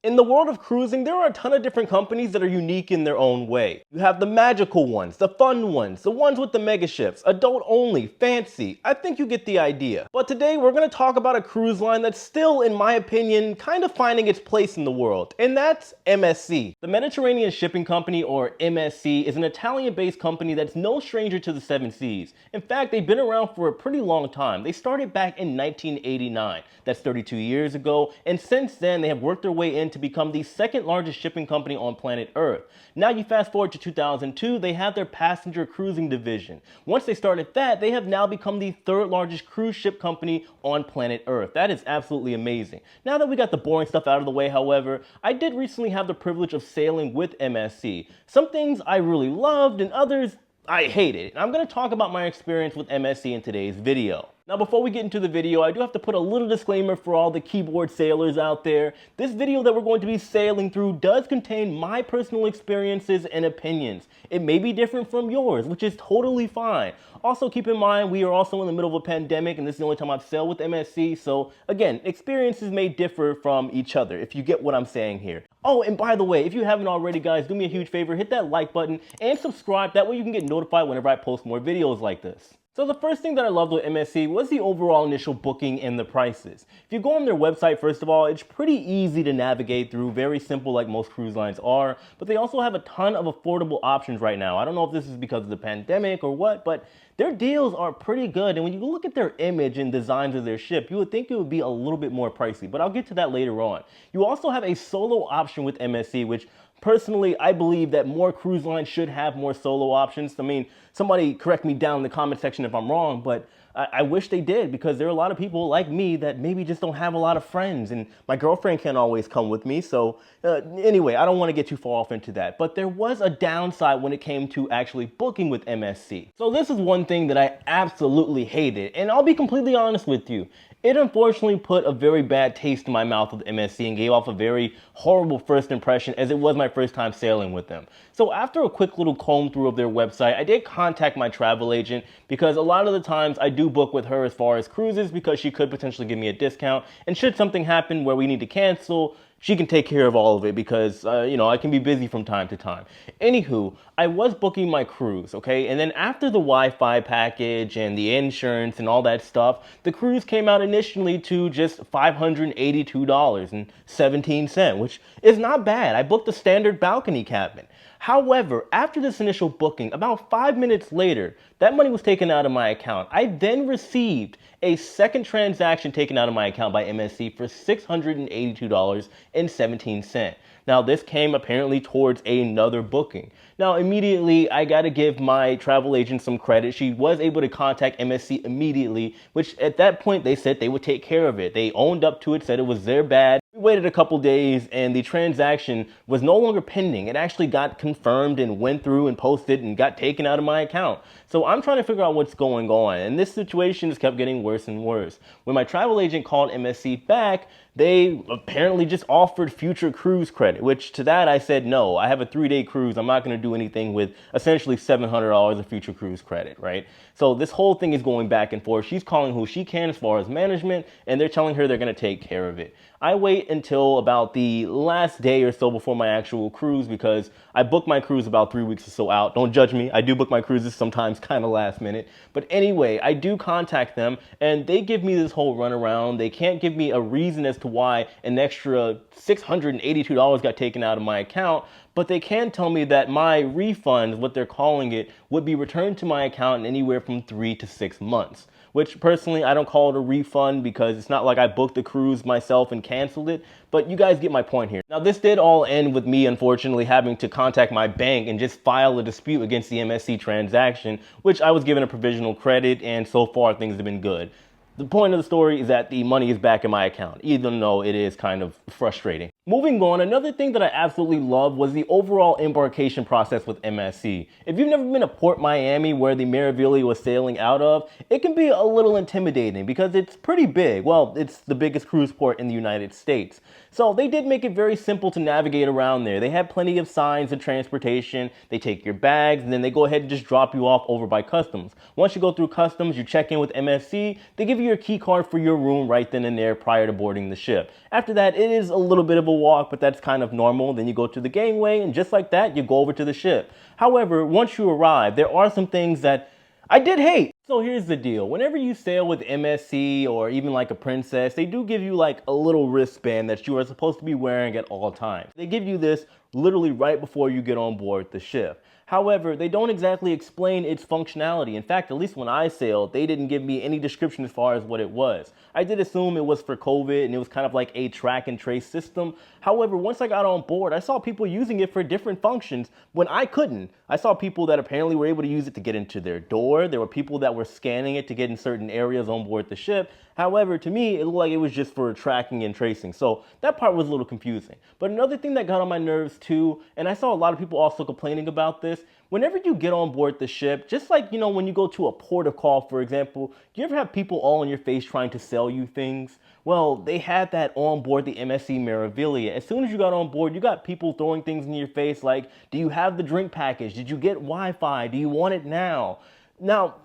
In the world of cruising, there are a ton of different companies that are unique in their own way. You have the magical ones, the fun ones, the ones with the mega ships, adult only, fancy. I think you get the idea. But today we're going to talk about a cruise line that's still, in my opinion, kind of finding its place in the world, and that's MSC. The Mediterranean Shipping Company, or MSC, is an Italian-based company that's no stranger to the seven seas. In fact, they've been around for a pretty long time. They started back in 1989. That's 32 years ago, and since then they have worked their way in to become the second largest shipping company on planet Earth. Now you fast forward to 2002, they have their passenger cruising division. Once they started that, they have now become the third largest cruise ship company on planet Earth. That is absolutely amazing. Now that we got the boring stuff out of the way, however, I did recently have the privilege of sailing with MSC. Some things I really loved and others I hated. I'm going to talk about my experience with MSC in today's video. Now before we get into the video, I do have to put a little disclaimer for all the keyboard sailors out there. This video that we're going to be sailing through does contain my personal experiences and opinions. It may be different from yours, which is totally fine. Also keep in mind, we are also in the middle of a pandemic and this is the only time I've sailed with MSC. So again, experiences may differ from each other, if you get what I'm saying here. Oh, and by the way, if you haven't already, guys, do me a huge favor, hit that like button and subscribe. That way you can get notified whenever I post more videos like this. So the first thing that I loved with MSC was the overall initial booking and the prices. If you go on their website, first of all, it's pretty easy to navigate through, very simple like most cruise lines are, but they also have a ton of affordable options right now. I don't know if this is because of the pandemic or what, but their deals are pretty good. And when you look at their image and designs of their ship, you would think it would be a little bit more pricey, but I'll get to that later on. You also have a solo option with MSC, which personally, I believe that more cruise lines should have more solo options. I mean, somebody correct me down in the comment section if I'm wrong, but I wish they did, because there are a lot of people like me that maybe just don't have a lot of friends, and my girlfriend can't always come with me. So anyway, I don't want to get too far off into that, but there was a downside when it came to actually booking with MSC. So this is one thing that I absolutely hated, and I'll be completely honest with you. It unfortunately put a very bad taste in my mouth with MSC and gave off a very horrible first impression, as it was my first time sailing with them. So after a quick little comb through of their website, I did contact my travel agent, because a lot of the times I do book with her as far as cruises because she could potentially give me a discount. And should something happen where we need to cancel, she can take care of all of it, because, you know, I can be busy from time to time. Anywho, I was booking my cruise, okay? And then after the Wi-Fi package and the insurance and all that stuff, the cruise came out initially to just $582.17, which is not bad. I booked a standard balcony cabin. However, after this initial booking, about 5 minutes later, that money was taken out of my account. I then received a second transaction taken out of my account by MSC for $682.17. Now, this came apparently towards another booking. Now, immediately, I got to give my travel agent some credit. She was able to contact MSC immediately, which at that point, they said they would take care of it. They owned up to it, said it was their bad. We waited a couple days and the transaction was no longer pending. It actually got confirmed and went through and posted and got taken out of my account. So I'm trying to figure out what's going on. And this situation just kept getting worse and worse. When my travel agent called MSC back, they apparently just offered future cruise credit, which to that I said, no, I have a 3-day cruise. I'm not going to do anything with essentially $700 of future cruise credit, right? So this whole thing is going back and forth. She's calling who she can as far as management, and they're telling her they're going to take care of it. I wait until about the last day or so before my actual cruise, because I booked my cruise about 3 weeks or so out. Don't judge me. I do book my cruises sometimes kind of last minute. But anyway, I do contact them and they give me this whole runaround. They can't give me a reason as to why an extra $682 got taken out of my account, but they can tell me that my refund, what they're calling it, would be returned to my account in anywhere from 3 to 6 months. Which personally, I don't call it a refund, because it's not like I booked the cruise myself and canceled it, but you guys get my point here. Now, this did all end with me, unfortunately, having to contact my bank and just file a dispute against the MSC transaction, which I was given a provisional credit, and so far things have been good. The point of the story is that the money is back in my account, even though it is kind of frustrating. Moving on, another thing that I absolutely loved was the overall embarkation process with MSC. If you've never been to Port Miami, where the Meraviglia was sailing out of, it can be a little intimidating because it's pretty big. Well, it's the biggest cruise port in the United States. So they did make it very simple to navigate around there. They had plenty of signs of transportation. They take your bags and then they go ahead and just drop you off over by customs. Once you go through customs, you check in with MSC. They give you your key card for your room right then and there prior to boarding the ship. After that, it is a little bit of a walk, but that's kind of normal. Then you go to the gangway, and just like that, you go over to the ship. However, once you arrive, there are some things that I did hate. So here's the deal. Whenever you sail with MSC or even like a Princess, they do give you like a little wristband that you are supposed to be wearing at all times. They give you this literally right before you get on board the ship. However, they don't exactly explain its functionality. In fact, at least when I sailed, they didn't give me any description as far as what it was. I did assume it was for COVID and it was kind of like a track and trace system. However, once I got on board, I saw people using it for different functions when I couldn't. I saw people that apparently were able to use it to get into their door. There were people that were scanning it to get in certain areas on board the ship. However, to me, it looked like it was just for tracking and tracing. So that part was a little confusing. But another thing that got on my nerves too, and I saw a lot of people also complaining about this, whenever you get on board the ship, just like, you know, when you go to a port of call, for example, do you ever have people all in your face trying to sell you things? Well, they had that on board the MSC Meraviglia. As soon as you got on board, you got people throwing things in your face like, do you have the drink package? Did you get Wi-Fi? Do you want it now? Now,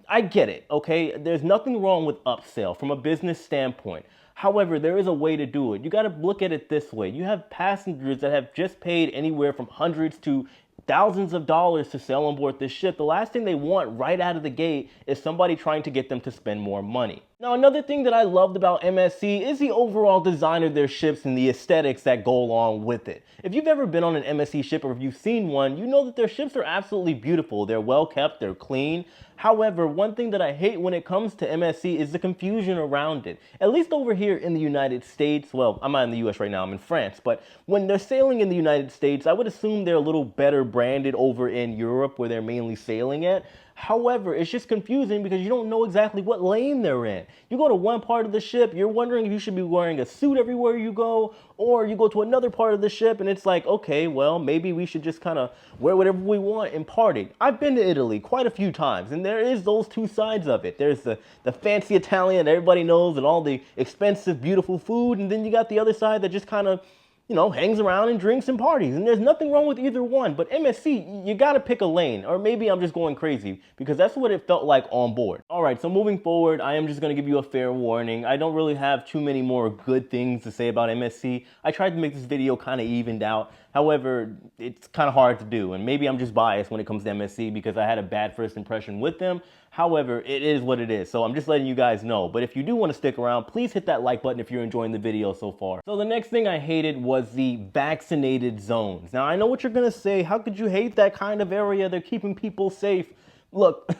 I get it, okay? There's nothing wrong with upsell from a business standpoint. However, there is a way to do it. You got to look at it this way. You have passengers that have just paid anywhere from hundreds to thousands of dollars to sail on board this ship. The last thing they want right out of the gate is somebody trying to get them to spend more money. Now, another thing that I loved about MSC is the overall design of their ships and the aesthetics that go along with it. If you've ever been on an MSC ship or if you've seen one, you know that their ships are absolutely beautiful. They're well kept, they're clean. However, one thing that I hate when it comes to MSC is the confusion around it. At least over here in the United States, well, I'm not in the US right now, I'm in France, but when they're sailing in the United States, I would assume they're a little better branded over in Europe where they're mainly sailing at. However, it's just confusing because you don't know exactly what lane they're in. You go to one part of the ship, you're wondering if you should be wearing a suit everywhere you go, or you go to another part of the ship and it's like, okay, well, maybe we should just kind of wear whatever we want and party. I've been to Italy quite a few times, and there is those two sides of it. There's the fancy Italian that everybody knows and all the expensive, beautiful food, and then you got the other side that just kind of, you know, hangs around and drinks and parties. And there's nothing wrong with either one. But MSC, you got to pick a lane. Or maybe I'm just going crazy because that's what it felt like on board. All right, so moving forward, I am just going to give you a fair warning. I don't really have too many more good things to say about MSC. I tried to make this video kind of evened out. However, it's kind of hard to do. And maybe I'm just biased when it comes to MSC because I had a bad first impression with them. However, it is what it is. So I'm just letting you guys know. But if you do want to stick around, please hit that like button if you're enjoying the video so far. So the next thing I hated was the vaccinated zones. Now, I know what you're going to say. How could you hate that kind of area? They're keeping people safe. Look,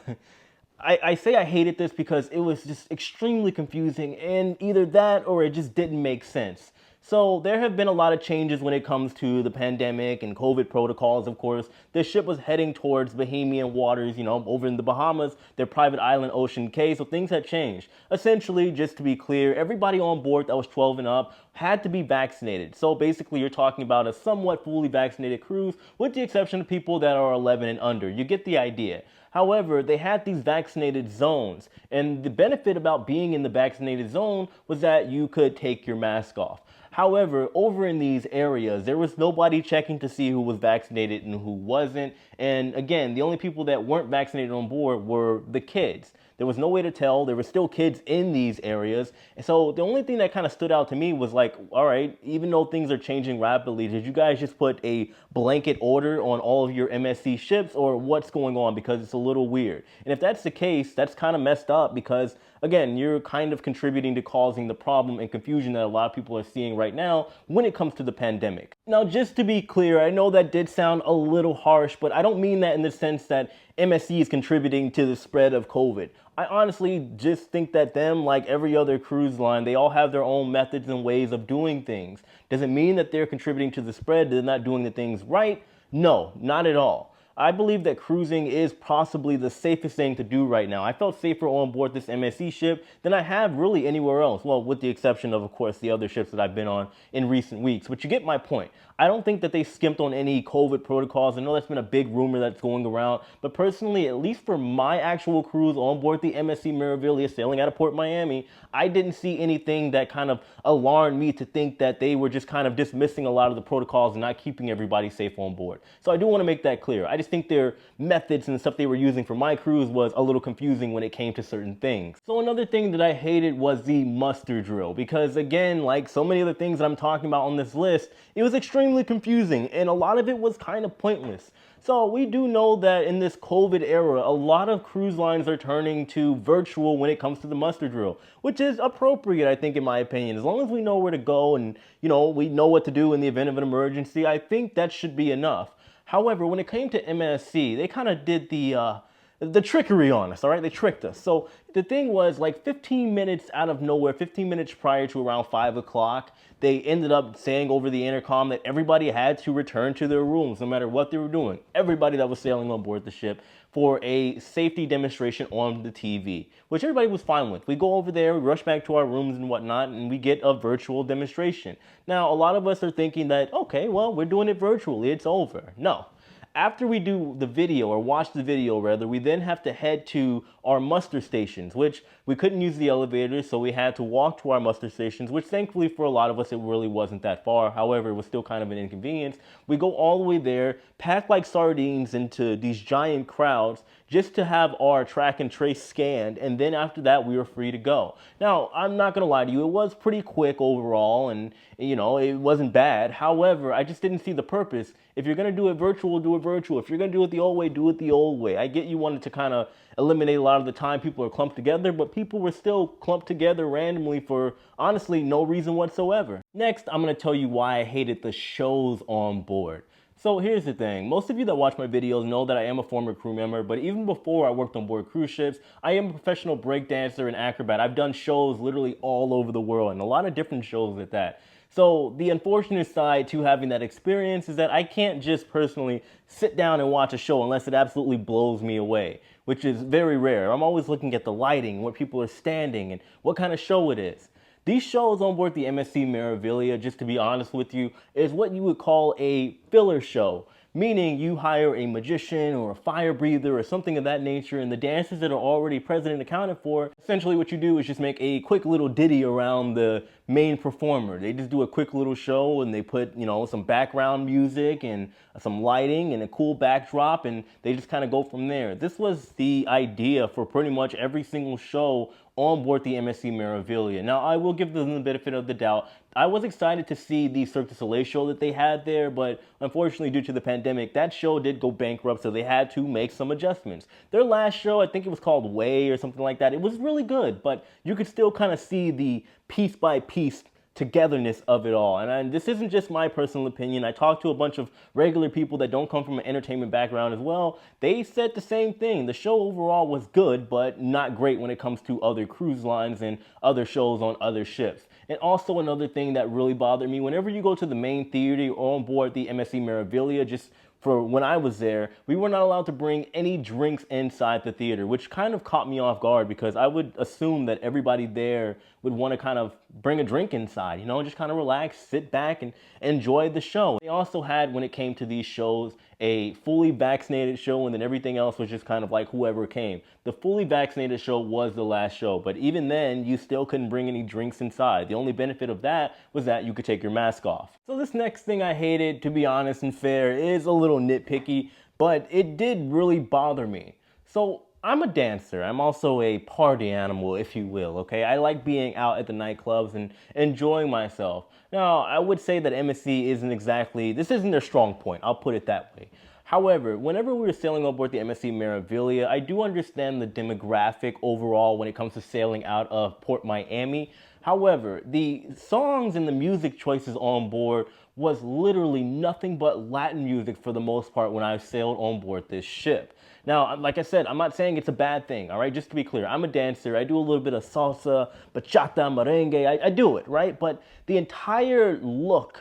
I say I hated this because it was just extremely confusing, and either that or it just didn't make sense. So there have been a lot of changes when it comes to the pandemic and COVID protocols, of course. This ship was heading towards Bahamian waters, you know, over in the Bahamas, their private island Ocean Cay, so things had changed. Essentially, just to be clear, everybody on board that was 12 and up had to be vaccinated. So basically, you're talking about a somewhat fully vaccinated cruise, with the exception of people that are 11 and under. You get the idea. However, they had these vaccinated zones, and the benefit about being in the vaccinated zone was that you could take your mask off. However, over in these areas, there was nobody checking to see who was vaccinated and who wasn't. And again, the only people that weren't vaccinated on board were the kids. There was no way to tell. There were still kids in these areas. And so the only thing that kind of stood out to me was like, all right, even though things are changing rapidly, did you guys just put a blanket order on all of your MSC ships, or what's going on? Because it's a little weird. And if that's the case, that's kind of messed up because, again, you're kind of contributing to causing the problem and confusion that a lot of people are seeing right now when it comes to the pandemic. Now, just to be clear, I know that did sound a little harsh, but I don't mean that in the sense that MSC is contributing to the spread of COVID. I honestly just think that them, like every other cruise line, they all have their own methods and ways of doing things. Does it mean that they're contributing to the spread? They're not doing the things right? No, not at all. I believe that cruising is possibly the safest thing to do right now. I felt safer on board this MSC ship than I have really anywhere else. Well, with the exception of course, the other ships that I've been on in recent weeks. But you get my point. I don't think that they skimped on any COVID protocols. I know that's been a big rumor that's going around. But personally, at least for my actual cruise on board the MSC Meraviglia sailing out of Port Miami, I didn't see anything that kind of alarmed me to think that they were just kind of dismissing a lot of the protocols and not keeping everybody safe on board. So I do want to make that clear. I just think their methods and stuff they were using for my cruise was a little confusing when it came to certain things. So another thing that I hated was the muster drill, because again, like so many other things that I'm talking about on this list, it was extremely confusing and a lot of it was kind of pointless. So we do know that in this COVID era, a lot of cruise lines are turning to virtual when it comes to the muster drill, which is appropriate, I think, in my opinion. As long as we know where to go and, we know what to do in the event of an emergency, I think that should be enough. However, when it came to MSC, they kind of did the trickery on us, all right? They tricked us. So the thing was, like 15 minutes out of nowhere, 15 minutes prior to around 5 o'clock, they ended up saying over the intercom that everybody had to return to their rooms, no matter what they were doing. Everybody that was sailing on board the ship, for a safety demonstration on the TV, which everybody was fine with. We go over there, we rush back to our rooms and whatnot, and we get a virtual demonstration. Now, a lot of us are thinking that, okay, well, we're doing it virtually, it's over. No. After we do the video, or watch the video rather, we then have to head to our muster stations, which we couldn't use the elevators, so we had to walk to our muster stations, which thankfully for a lot of us, it really wasn't that far. However, it was still kind of an inconvenience. We go all the way there, packed like sardines into these giant crowds, just to have our track and trace scanned, and then after that, we were free to go. Now, I'm not gonna lie to you, it was pretty quick overall, and it wasn't bad. However, I just didn't see the purpose. If you're gonna do it virtual, do it virtual. If you're gonna do it the old way, do it the old way. I get you wanted to kind of eliminate a lot of the time people are clumped together, but people were still clumped together randomly for honestly no reason whatsoever. Next, I'm gonna tell you why I hated the shows on board. So here's the thing, most of you that watch my videos know that I am a former crew member, but even before I worked on board cruise ships, I am a professional breakdancer and acrobat. I've done shows literally all over the world, and a lot of different shows at that. So the unfortunate side to having that experience is that I can't just personally sit down and watch a show unless it absolutely blows me away, which is very rare. I'm always looking at the lighting, where people are standing, and what kind of show it is. These shows on board the MSC Meraviglia, just to be honest with you, is what you would call a filler show. Meaning you hire a magician or a fire breather or something of that nature, and the dancers that are already present and accounted for, essentially what you do is just make a quick little ditty around the main performer. They just do a quick little show and they put, some background music and some lighting and a cool backdrop, and they just kind of go from there. This was the idea for pretty much every single show on board the MSC Meraviglia. Now, I will give them the benefit of the doubt. I was excited to see the Cirque du Soleil show that they had there, but unfortunately, due to the pandemic, that show did go bankrupt, so they had to make some adjustments. Their last show, I think it was called Way or something like that, it was really good, but you could still kind of see the piece by piece togetherness of it all. And this isn't just my personal opinion. I talked to a bunch of regular people that don't come from an entertainment background as well. They said the same thing. The show overall was good, but not great when it comes to other cruise lines and other shows on other ships. And also another thing that really bothered me, whenever you go to the main theater or on board the MSC Meraviglia, just for when I was there, we were not allowed to bring any drinks inside the theater, which kind of caught me off guard because I would assume that everybody there would want to kind of bring a drink inside, just kind of relax, sit back and enjoy the show. They also had, when it came to these shows, a fully vaccinated show, and then everything else was just kind of like whoever came. The fully vaccinated show was the last show, but even then, you still couldn't bring any drinks inside. The only benefit of that was that you could take your mask off. So this next thing I hated, to be honest and fair, is a little nitpicky, but it did really bother me. So I'm a dancer. I'm also a party animal, if you will, okay? I like being out at the nightclubs and enjoying myself. Now, I would say that MSC this isn't their strong point, I'll put it that way. However, whenever we were sailing on board the MSC Meraviglia, I do understand the demographic overall when it comes to sailing out of Port Miami. However, the songs and the music choices on board was literally nothing but Latin music for the most part when I sailed on board this ship. Now, like I said, I'm not saying it's a bad thing, all right? Just to be clear, I'm a dancer. I do a little bit of salsa, bachata, merengue. I do it, right? But the entire look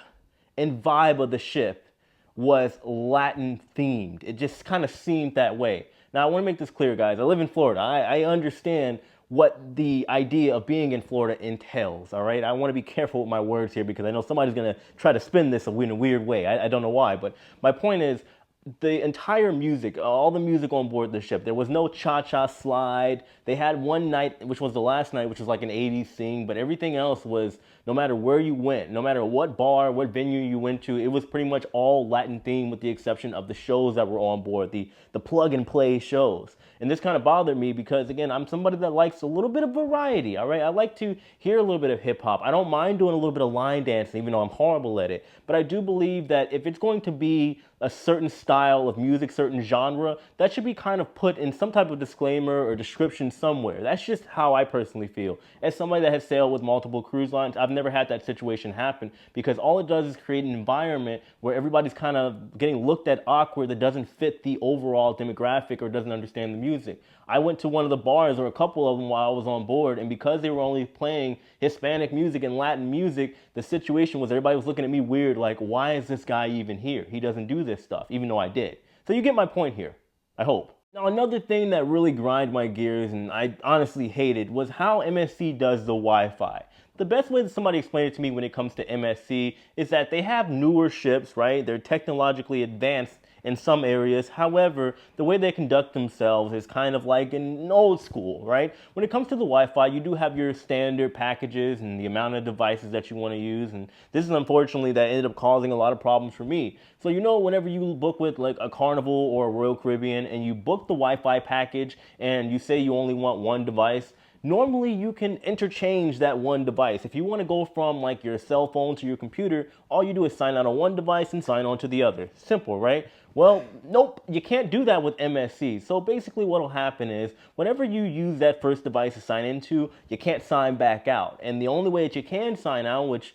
and vibe of the ship was Latin themed. It just kind of seemed that way. Now, I want to make this clear, guys. I live in Florida. I understand what the idea of being in Florida entails, all right? I want to be careful with my words here because I know somebody's going to try to spin this in a weird way. I don't know why, but my point is, the entire music, all the music on board the ship. There was no cha-cha slide. They had one night, which was the last night, which was like an 80s thing, but everything else was, no matter where you went, no matter what bar, what venue you went to, it was pretty much all Latin themed with the exception of the shows that were on board, the plug and play shows. And this kind of bothered me because, again, I'm somebody that likes a little bit of variety, all right? I like to hear a little bit of hip hop. I don't mind doing a little bit of line dancing, even though I'm horrible at it. But I do believe that if it's going to be a certain style of music, certain genre, that should be kind of put in some type of disclaimer or description somewhere. That's just how I personally feel. As somebody that has sailed with multiple cruise lines, I've never had that situation happen because all it does is create an environment where everybody's kind of getting looked at awkward that doesn't fit the overall demographic or doesn't understand the music. I went to one of the bars, or a couple of them, while I was on board, and because they were only playing Hispanic music and Latin music, the situation was everybody was looking at me weird, like, why is this guy even here? He doesn't do this stuff, even though I did. So you get my point here, I hope. Now, another thing that really grind my gears and I honestly hated was how MSC does the Wi-Fi. The best way that somebody explained it to me when it comes to MSC is that they have newer ships, right? They're technologically advanced in some areas. However, the way they conduct themselves is kind of like an old school, right? When it comes to the Wi-Fi, you do have your standard packages and the amount of devices that you want to use. And this is unfortunately that ended up causing a lot of problems for me. So, you know, whenever you book with like a Carnival or a Royal Caribbean and you book the Wi-Fi package and you say you only want one device, normally you can interchange that one device. If you want to go from like your cell phone to your computer, all you do is sign out on one device and sign on to the other. Simple, right? Well, nope, you can't do that with MSC. So basically what will happen is whenever you use that first device to sign into, you can't sign back out. And the only way that you can sign out, which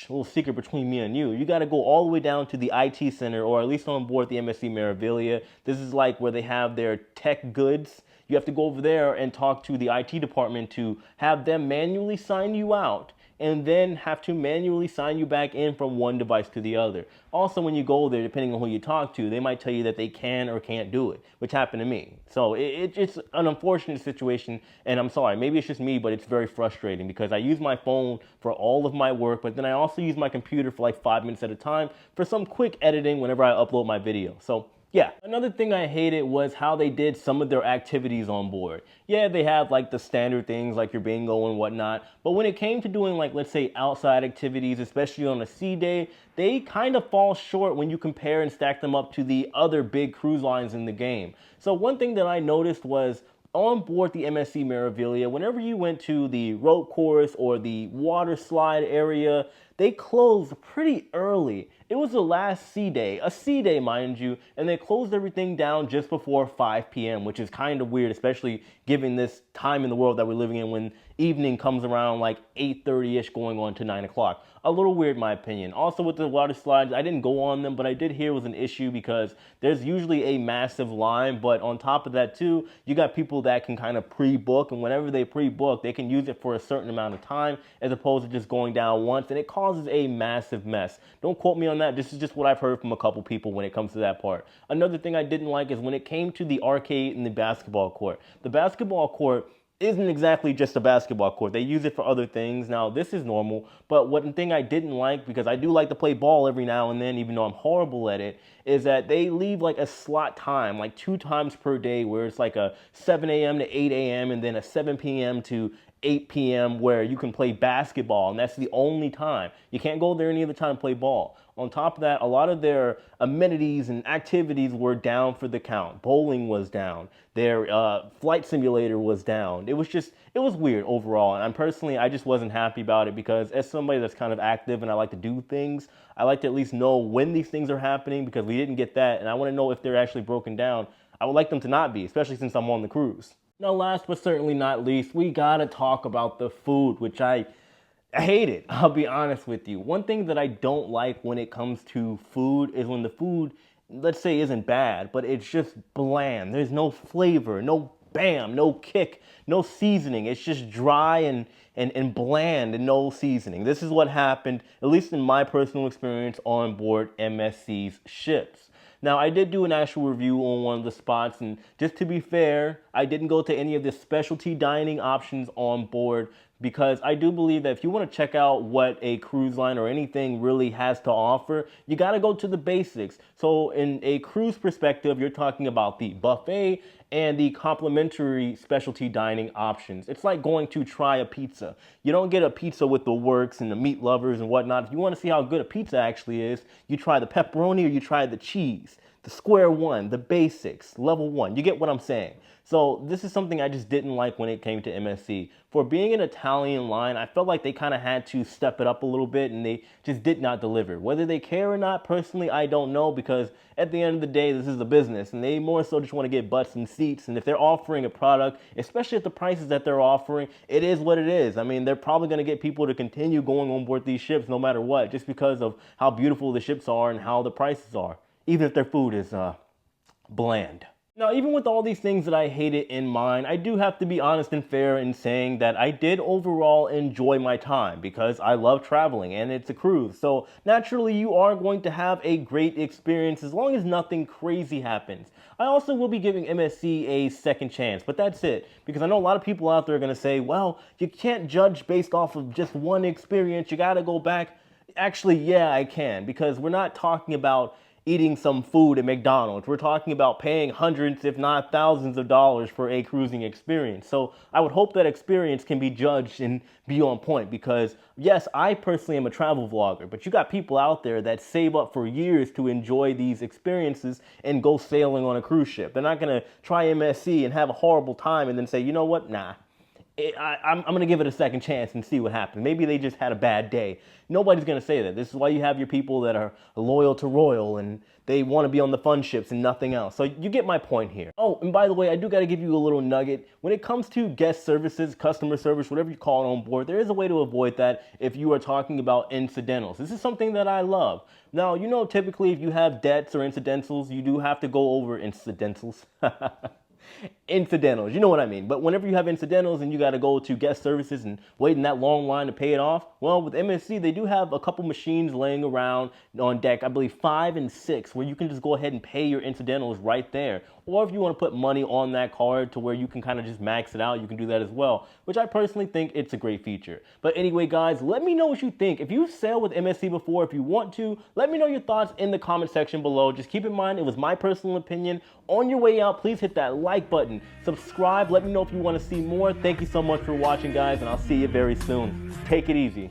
a little secret between me and you got to go all the way down to the IT center, or at least on board the MSC Meraviglia. This is like where they have their tech goods. You have to go over there and talk to the IT department to have them manually sign you out and then have to manually sign you back in from one device to the other. Also, when you go there, depending on who you talk to, they might tell you that they can or can't do it, which happened to me. So it's an unfortunate situation, and I'm sorry, maybe it's just me, but it's very frustrating because I use my phone for all of my work, but then I also use my computer for like 5 minutes at a time for some quick editing whenever I upload my video. So yeah, another thing I hated was how they did some of their activities on board. Yeah, they have like the standard things like your bingo and whatnot, but when it came to doing like, let's say, outside activities, especially on a sea day, they kind of fall short when you compare and stack them up to the other big cruise lines in the game. So one thing that I noticed was on board the MSC Meraviglia, whenever you went to the rope course or the water slide area, they closed pretty early. It was the last sea day, a sea day, mind you, and they closed everything down just before 5 p.m., which is kind of weird, especially given this time in the world that we're living in when evening comes around like 8:30-ish going on to 9 o'clock. A little weird in my opinion. Also with the water slides, I didn't go on them, but I did hear it was an issue because there's usually a massive line, but on top of that too, you got people that can kind of pre-book, and whenever they pre-book, they can use it for a certain amount of time as opposed to just going down once, and it causes a massive mess. Don't quote me on that. This is just what I've heard from a couple people when it comes to that part. Another thing I didn't like is when it came to the arcade and the basketball court. The basketball court isn't exactly just a basketball court. They use it for other things. Now, this is normal, but one thing I didn't like, because I do like to play ball every now and then, even though I'm horrible at it, is that they leave like a slot time, like 2 times per day, where it's like a 7 a.m. to 8 a.m. and then a 7 p.m. to 8 p.m. where you can play basketball, and that's the only time. You can't go there any other time to play ball. On top of that, a lot of their amenities and activities were down for the count. Bowling was down. Their flight simulator was down. It was weird overall. And I just wasn't happy about it because as somebody that's kind of active and I like to do things, I like to at least know when these things are happening because we didn't get that. And I want to know if they're actually broken down. I would like them to not be, especially since I'm on the cruise. Now, last but certainly not least, we gotta talk about the food, which I hate it. I'll be honest with you. One thing that I don't like when it comes to food is when the food, let's say, isn't bad, but it's just bland. There's no flavor, no bam, no kick, no seasoning. It's just dry and bland and no seasoning. This is what happened, at least in my personal experience on board MSC's ships. Now, I did do an actual review on one of the spots, and just to be fair, I didn't go to any of the specialty dining options on board because I do believe that if you want to check out what a cruise line or anything really has to offer, you got to go to the basics. So in a cruise perspective, you're talking about the buffet and the complimentary specialty dining options. It's like going to try a pizza. You don't get a pizza with the works and the meat lovers and whatnot. If you want to see how good a pizza actually is, you try the pepperoni or you try the cheese, the square one, the basics, level one. You get what I'm saying? So this is something I just didn't like when it came to MSC. For being an Italian line, I felt like they kind of had to step it up a little bit and they just did not deliver. Whether they care or not, personally, I don't know, because at the end of the day, this is a business and they more so just want to get butts and seats. And if they're offering a product, especially at the prices that they're offering, it is what it is. I mean, they're probably going to get people to continue going on board these ships no matter what, just because of how beautiful the ships are and how the prices are, even if their food is bland. Now, even with all these things that I hated in mind, I do have to be honest and fair in saying that I did overall enjoy my time because I love traveling and it's a cruise. So naturally, you are going to have a great experience as long as nothing crazy happens. I also will be giving MSC a second chance, but that's it. Because I know a lot of people out there are going to say, well, you can't judge based off of just one experience. You got to go back. Actually, yeah, I can, because we're not talking about eating some food at McDonald's. We're talking about paying hundreds, if not thousands of dollars for a cruising experience. So I would hope that experience can be judged and be on point, because yes, I personally am a travel vlogger, but you got people out there that save up for years to enjoy these experiences and go sailing on a cruise ship. They're not gonna try MSC and have a horrible time and then say, you know what, nah. I'm going to give it a second chance and see what happens. Maybe they just had a bad day. Nobody's going to say that. This is why you have your people that are loyal to Royal and they want to be on the fun ships and nothing else. So you get my point here. Oh, and by the way, I do got to give you a little nugget. When it comes to guest services, customer service, whatever you call it on board, there is a way to avoid that if you are talking about incidentals. This is something that I love. Now, you know, typically if you have debts or incidentals, you do have to go over incidentals. Incidentals, you know what I mean. But whenever you have incidentals and you got to go to guest services and wait in that long line to pay it off, well, with MSC, they do have a couple machines laying around on deck, I believe 5 and 6, where you can just go ahead and pay your incidentals right there. Or if you want to put money on that card to where you can kind of just max it out, you can do that as well, which I personally think it's a great feature. But anyway, guys, let me know what you think. If you've sailed with MSC before, if you want to, let me know your thoughts in the comment section below. Just keep in mind, it was my personal opinion. On your way out, please hit that like button, subscribe, let me know if you want to see more. Thank you so much for watching, guys, and I'll see you very soon. Take it easy.